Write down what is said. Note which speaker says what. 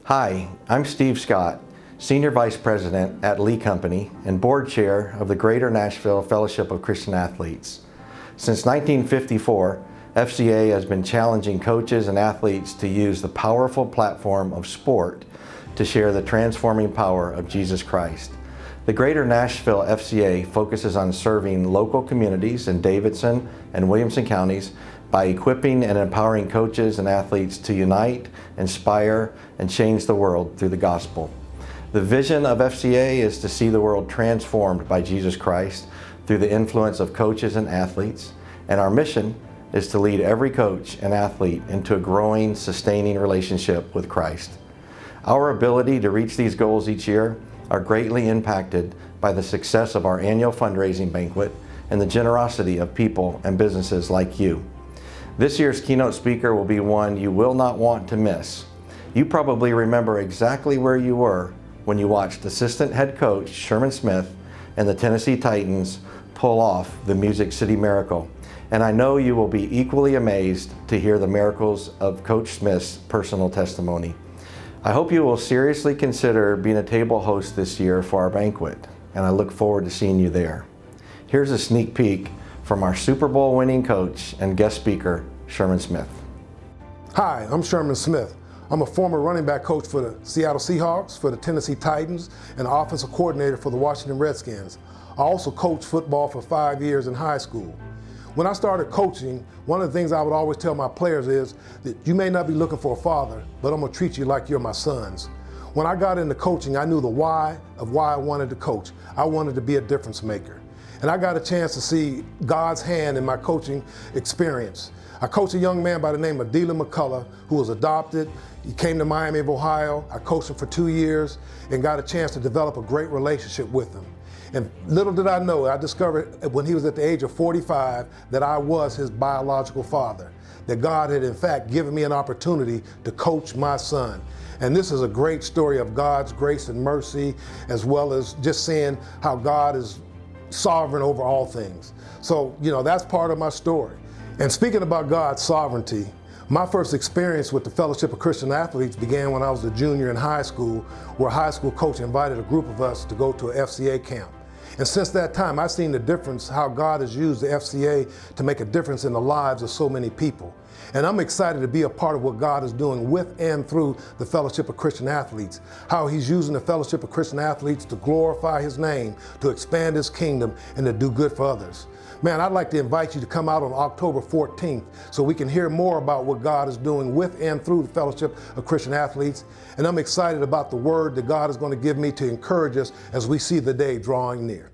Speaker 1: Hi, I'm Steve Scott, Senior Vice President at Lee Company and Board Chair of the Greater Nashville Fellowship of Christian Athletes. Since 1954, FCA has been challenging coaches and athletes to use the powerful platform of sport to share the transforming power of Jesus Christ. The Greater Nashville FCA focuses on serving local communities in Davidson and Williamson counties by equipping and empowering coaches and athletes to unite, inspire, and change the world through the gospel. The vision of FCA is to see the world transformed by Jesus Christ through the influence of coaches and athletes, and our mission is to lead every coach and athlete into a growing, sustaining relationship with Christ. Our ability to reach these goals each year are greatly impacted by the success of our annual fundraising banquet and the generosity of people and businesses like you. This year's keynote speaker will be one you will not want to miss. You probably remember exactly where you were when you watched assistant head coach Sherman Smith and the Tennessee Titans pull off the Music City Miracle. And I know you will be equally amazed to hear the miracles of Coach Smith's personal testimony. I hope you will seriously consider being a table host this year for our banquet, and I look forward to seeing you there. Here's a sneak peek from our Super Bowl winning coach and guest speaker, Sherman Smith.
Speaker 2: Hi, I'm Sherman Smith. I'm a former running back coach for the Seattle Seahawks, for the Tennessee Titans, and offensive coordinator for the Washington Redskins. I also coached football for 5 years in high school. When I started coaching, one of the things I would always tell my players is that you may not be looking for a father, but I'm gonna treat you like you're my sons. When I got into coaching, I knew the why of why I wanted to coach. I wanted to be a difference maker. And I got a chance to see God's hand in my coaching experience. I coached a young man by the name of Dylan McCullough, who was adopted. He came to Miami of Ohio. I coached him for 2 years and got a chance to develop a great relationship with him. And little did I know, I discovered when he was at the age of 45 that I was his biological father, that God had in fact given me an opportunity to coach my son. And this is a great story of God's grace and mercy, as well as just seeing how God is sovereign over all things. So, that's part of my story. And speaking about God's sovereignty, my first experience with the Fellowship of Christian Athletes began when I was a junior in high school, where a high school coach invited a group of us to go to an FCA camp. And since that time, I've seen the difference, how God has used the FCA to make a difference in the lives of so many people. And I'm excited to be a part of what God is doing with and through the Fellowship of Christian Athletes, how He's using the Fellowship of Christian Athletes to glorify His name, to expand His kingdom, and to do good for others. Man, I'd like to invite you to come out on October 14th so we can hear more about what God is doing with and through the Fellowship of Christian Athletes. And I'm excited about the word that God is going to give me to encourage us as we see the day drawing near.